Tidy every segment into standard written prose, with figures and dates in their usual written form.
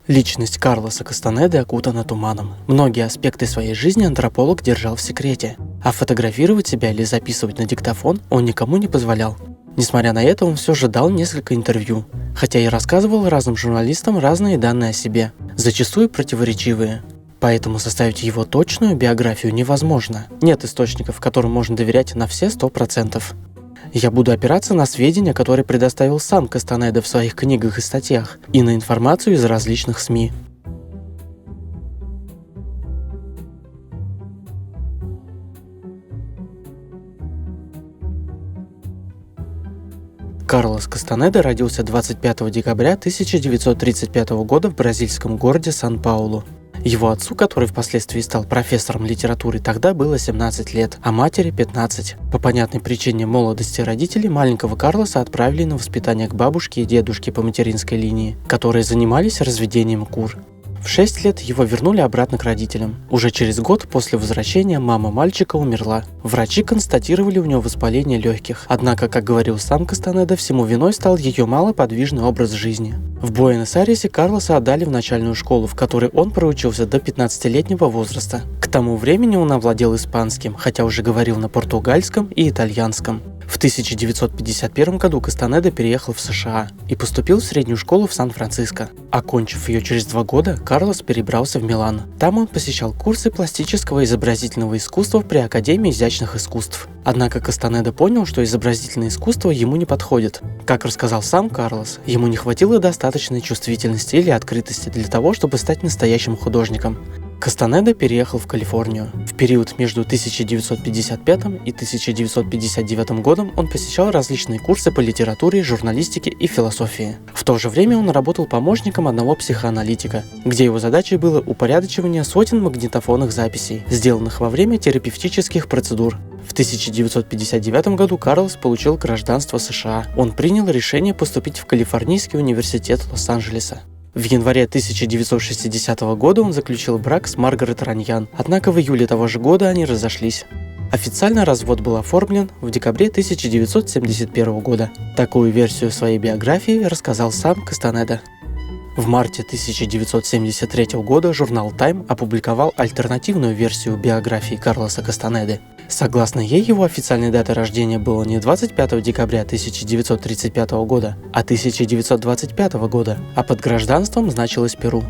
Личность Карлоса Кастанеды окутана туманом. Многие аспекты своей жизни антрополог держал в секрете, а фотографировать себя или записывать на диктофон он никому не позволял. Несмотря на это, он все же дал несколько интервью, хотя и рассказывал разным журналистам разные данные о себе, зачастую противоречивые. Поэтому составить его точную биографию невозможно. Нет источников, которым можно доверять на все 100%. Я буду опираться на сведения, которые предоставил сам Кастанеда в своих книгах и статьях, и на информацию из различных СМИ. Карлос Кастанеда родился 25 декабря 1935 года в бразильском городе Сан-Паулу. Его отцу, который впоследствии стал профессором литературы, тогда было 17 лет, а матери 15. По понятной причине молодости родителей маленького Карлоса отправили на воспитание к бабушке и дедушке по материнской линии, которые занимались разведением кур. В 6 лет его вернули обратно к родителям. Уже через год после возвращения мама мальчика умерла. Врачи констатировали у него воспаление легких. Однако, как говорил сам Кастанеда, всему виной стал ее малоподвижный образ жизни. В Буэнос-Айресе Карлоса отдали в начальную школу, в которой он проучился до 15-летнего возраста. К тому времени он овладел испанским, хотя уже говорил на португальском и итальянском. В 1951 году Кастанеда переехал в США и поступил в среднюю школу в Сан-Франциско. Окончив ее через 2 года, Карлос перебрался в Милан. Там он посещал курсы пластического и изобразительного искусства при Академии изящных искусств. Однако Кастанеда понял, что изобразительное искусство ему не подходит. Как рассказал сам Карлос, ему не хватило достаточной чувствительности или открытости для того, чтобы стать настоящим художником. Кастанеда переехал в Калифорнию. В период между 1955 и 1959 годом он посещал различные курсы по литературе, журналистике и философии. В то же время он работал помощником одного психоаналитика, где его задачей было упорядочивание сотен магнитофонных записей, сделанных во время терапевтических процедур. В 1959 году Карлос получил гражданство США. Он принял решение поступить в Калифорнийский университет Лос-Анджелеса. В январе 1960 года он заключил брак с Маргарет Раньян, однако в июле того же года они разошлись. Официально развод был оформлен в декабре 1971 года. Такую версию своей биографии рассказал сам Кастанеда. В марте 1973 года журнал Time опубликовал альтернативную версию биографии Карлоса Кастанеды. Согласно ей, его официальной датой рождения было не 25 декабря 1935 года, а 1925 года, а под гражданством значилось Перу.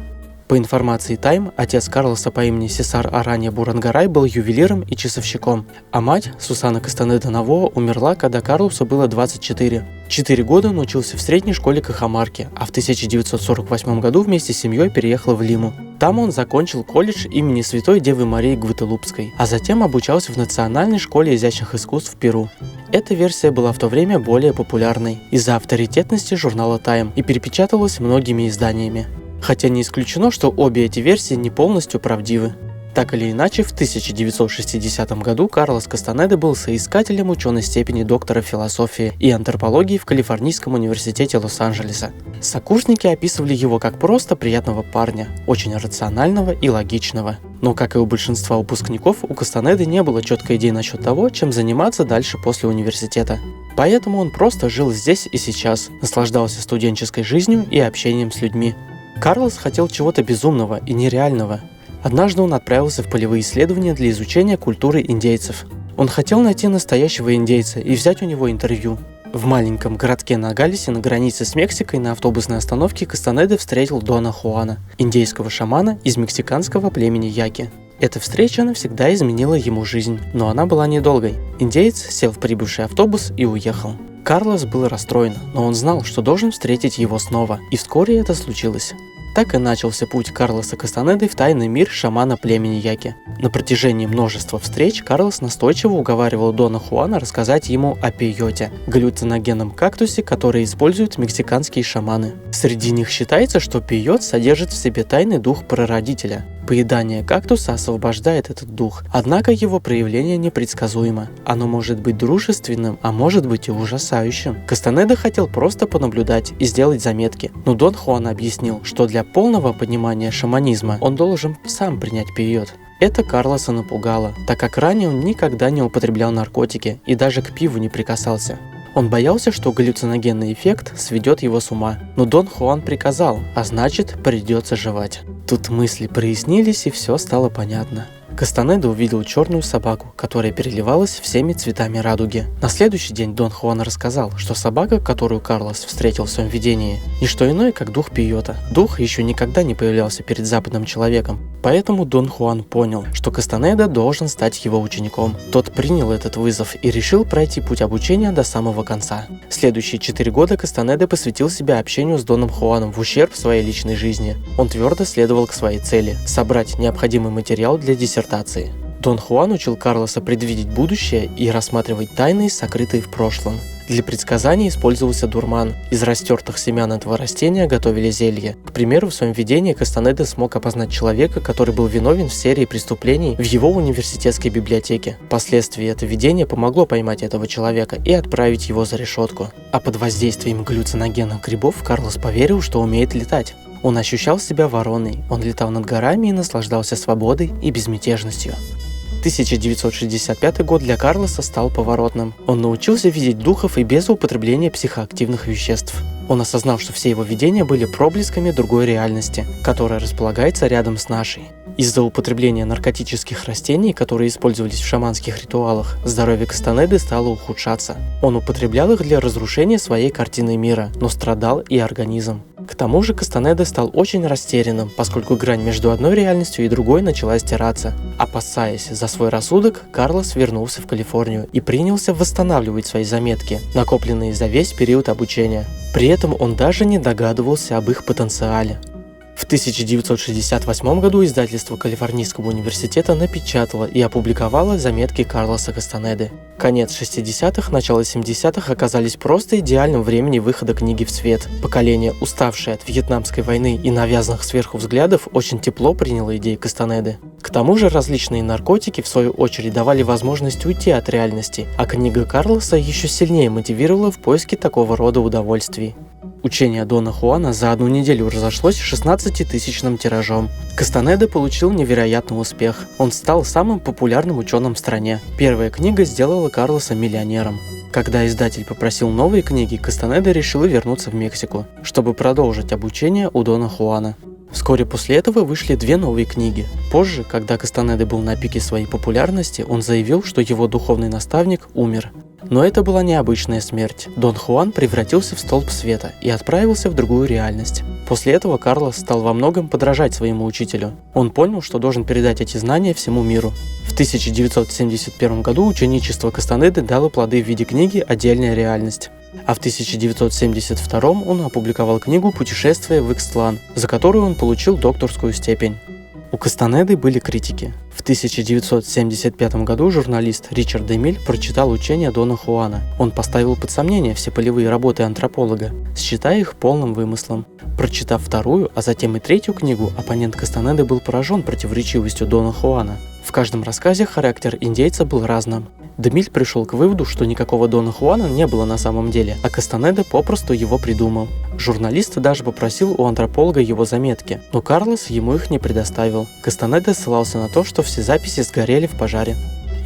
По информации Time, отец Карлоса по имени Сесар Аранья Бурангарай был ювелиром и часовщиком, а мать, Сусана Кастанеда Навоа, умерла, когда Карлосу было 24. 4 года он учился в средней школе Кахамарки, а в 1948 году вместе с семьей переехал в Лиму. Там он закончил колледж имени Святой Девы Марии Гвателупской, а затем обучался в Национальной школе изящных искусств в Перу. Эта версия была в то время более популярной из-за авторитетности журнала Time и перепечаталась многими изданиями. Хотя не исключено, что обе эти версии не полностью правдивы. Так или иначе, в 1960 году Карлос Кастанеда был соискателем ученой степени доктора философии и антропологии в Калифорнийском университете Лос-Анджелеса. Сокурсники описывали его как просто приятного парня, очень рационального и логичного. Но, как и у большинства выпускников, у Кастанеды не было четкой идеи насчет того, чем заниматься дальше после университета. Поэтому он просто жил здесь и сейчас, наслаждался студенческой жизнью и общением с людьми. Карлос хотел чего-то безумного и нереального. Однажды он отправился в полевые исследования для изучения культуры индейцев. Он хотел найти настоящего индейца и взять у него интервью. В маленьком городке Ногалесе на границе с Мексикой на автобусной остановке Кастанеда встретил Дона Хуана, индейского шамана из мексиканского племени Яки. Эта встреча навсегда изменила ему жизнь, но она была недолгой. Индеец сел в прибывший автобус и уехал. Карлос был расстроен, но он знал, что должен встретить его снова, и вскоре это случилось. Так и начался путь Карлоса Кастанеды в тайный мир шамана племени Яки. На протяжении множества встреч Карлос настойчиво уговаривал Дона Хуана рассказать ему о пейоте – галлюциногенном кактусе, который используют мексиканские шаманы. Среди них считается, что пейот содержит в себе тайный дух прародителя. Поедание кактуса освобождает этот дух, однако его проявление непредсказуемо. Оно может быть дружественным, а может быть и ужасающим. Кастанеда хотел просто понаблюдать и сделать заметки, но Дон Хуан объяснил, что для полного понимания шаманизма он должен сам принять пейот. Это Карлоса напугало, так как ранее он никогда не употреблял наркотики и даже к пиву не прикасался. Он боялся, что галлюциногенный эффект сведет его с ума, но Дон Хуан приказал, а значит, придется жевать. Тут мысли прояснились и все стало понятно. Кастанеда увидел черную собаку, которая переливалась всеми цветами радуги. На следующий день Дон Хуан рассказал, что собака, которую Карлос встретил в своем видении, не что иное, как дух пейота. Дух еще никогда не появлялся перед западным человеком, поэтому Дон Хуан понял, что Кастанеда должен стать его учеником. Тот принял этот вызов и решил пройти путь обучения до самого конца. Следующие 4 года Кастанеда посвятил себя общению с Доном Хуаном в ущерб своей личной жизни. Он твердо следовал к своей цели – собрать необходимый материал для диссертации. Дон Хуан учил Карлоса предвидеть будущее и рассматривать тайны, сокрытые в прошлом. Для предсказаний использовался дурман. Из растертых семян этого растения готовили зелье. К примеру, в своем видении Кастанеда смог опознать человека, который был виновен в серии преступлений в его университетской библиотеке. Впоследствии это видение помогло поймать этого человека и отправить его за решетку. А под воздействием галлюциногенных грибов Карлос поверил, что умеет летать. Он ощущал себя вороной, он летал над горами и наслаждался свободой и безмятежностью. 1965 год для Карлоса стал поворотным. Он научился видеть духов и без употребления психоактивных веществ. Он осознал, что все его видения были проблесками другой реальности, которая располагается рядом с нашей. Из-за употребления наркотических растений, которые использовались в шаманских ритуалах, здоровье Кастанеды стало ухудшаться. Он употреблял их для разрушения своей картины мира, но страдал и организм. К тому же Кастанеда стал очень растерянным, поскольку грань между одной реальностью и другой начала стираться. Опасаясь за свой рассудок, Карлос вернулся в Калифорнию и принялся восстанавливать свои заметки, накопленные за весь период обучения. При этом он даже не догадывался об их потенциале. В 1968 году издательство Калифорнийского университета напечатало и опубликовало заметки Карлоса Кастанеды. Конец 60-х, начало 70-х оказались просто идеальным временем выхода книги в свет. Поколение, уставшее от Вьетнамской войны и навязанных сверху взглядов, очень тепло приняло идеи Кастанеды. К тому же различные наркотики, в свою очередь, давали возможность уйти от реальности, а книга Карлоса еще сильнее мотивировала в поиске такого рода удовольствий. Учение Дона Хуана за одну неделю разошлось 16-тысячным тиражом. Кастанеда получил невероятный успех. Он стал самым популярным ученым в стране. Первая книга сделала Карлоса миллионером. Когда издатель попросил новые книги, Кастанеда решил вернуться в Мексику, чтобы продолжить обучение у Дона Хуана. Вскоре после этого вышли 2 новые книги. Позже, когда Кастанеда был на пике своей популярности, он заявил, что его духовный наставник умер. Но это была необычная смерть. Дон Хуан превратился в столб света и отправился в другую реальность. После этого Карлос стал во многом подражать своему учителю. Он понял, что должен передать эти знания всему миру. В 1971 году ученичество Кастанеды дало плоды в виде книги «Отдельная реальность». А в 1972 он опубликовал книгу «Путешествие в Икстлан», за которую он получил докторскую степень. У Кастанеды были критики. В 1975 году журналист Ричард Эмиль прочитал учения Дона Хуана. Он поставил под сомнение все полевые работы антрополога, считая их полным вымыслом. Прочитав вторую, а затем и третью книгу, оппонент Кастанеды был поражен противоречивостью Дона Хуана. В каждом рассказе характер индейца был разным. Демиль пришел к выводу, что никакого Дона Хуана не было на самом деле, а Кастанеда попросту его придумал. Журналист даже попросил у антрополога его заметки, но Карлос ему их не предоставил. Кастанеда ссылался на то, что все записи сгорели в пожаре.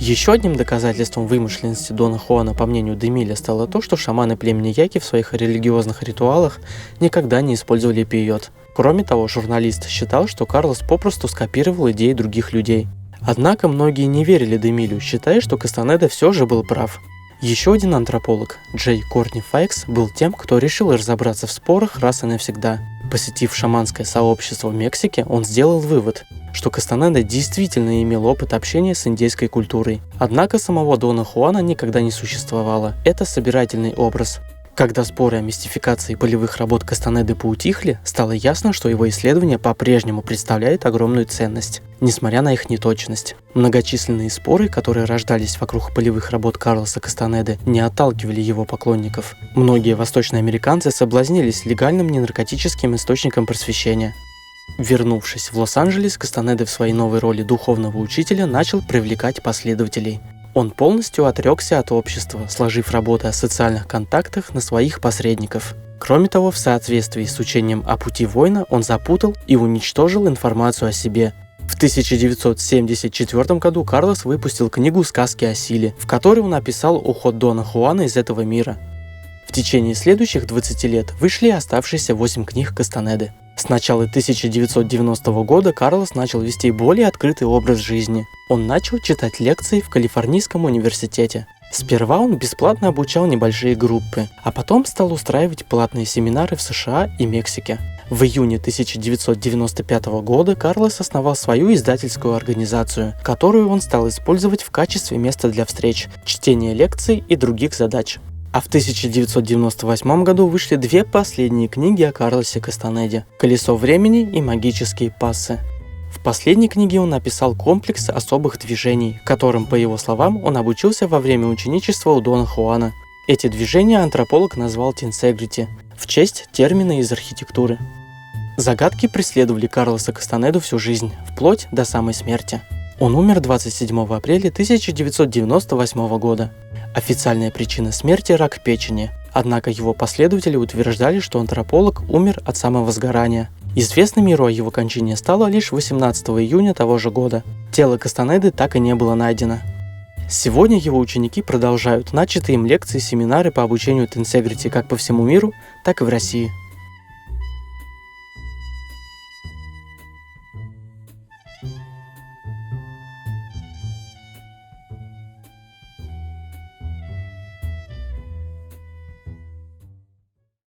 Еще одним доказательством вымышленности Дона Хуана, по мнению Демиля, стало то, что шаманы племени Яки в своих религиозных ритуалах никогда не использовали пейот. Кроме того, журналист считал, что Карлос попросту скопировал идеи других людей. Однако многие не верили Демилю, считая, что Кастанеда все же был прав. Еще один антрополог, Джей Кортни Файкс, был тем, кто решил разобраться в спорах раз и навсегда. Посетив шаманское сообщество в Мексике, он сделал вывод, что Кастанеда действительно имел опыт общения с индейской культурой. Однако самого Дона Хуана никогда не существовало. Это собирательный образ. Когда споры о мистификации полевых работ Кастанеды поутихли, стало ясно, что его исследования по-прежнему представляют огромную ценность, несмотря на их неточность. Многочисленные споры, которые рождались вокруг полевых работ Карлоса Кастанеды, не отталкивали его поклонников. Многие восточноамериканцы соблазнились легальным ненаркотическим источником просвещения. Вернувшись в Лос-Анджелес, Кастанеда в своей новой роли духовного учителя начал привлекать последователей. Он полностью отрекся от общества, сложив работы о социальных контактах на своих посредников. Кроме того, в соответствии с учением о пути воина, он запутал и уничтожил информацию о себе. В 1974 году Карлос выпустил книгу «Сказки о силе», в которой он описал уход Дона Хуана из этого мира. В течение следующих 20 лет вышли оставшиеся 8 книг Кастанеды. С начала 1990 года Карлос начал вести более открытый образ жизни. Он начал читать лекции в Калифорнийском университете. Сперва он бесплатно обучал небольшие группы, а потом стал устраивать платные семинары в США и Мексике. В июне 1995 года Карлос основал свою издательскую организацию, которую он стал использовать в качестве места для встреч, чтения лекций и других задач. А в 1998 году вышли две последние книги о Карлосе Кастанеде «Колесо времени» и «Магические пассы». В последней книге он написал комплекс особых движений, которым, по его словам, он обучился во время ученичества у Дона Хуана. Эти движения антрополог назвал тенсегрити, в честь термина из архитектуры. Загадки преследовали Карлоса Кастанеду всю жизнь, вплоть до самой смерти. Он умер 27 апреля 1998 года. Официальная причина смерти – рак печени, однако его последователи утверждали, что антрополог умер от самовозгорания. Известно миру о его кончине стало лишь 18 июня того же года. Тело Кастанеды так и не было найдено. Сегодня его ученики продолжают начатые им лекции и семинары по обучению тенсегрити как по всему миру, так и в России.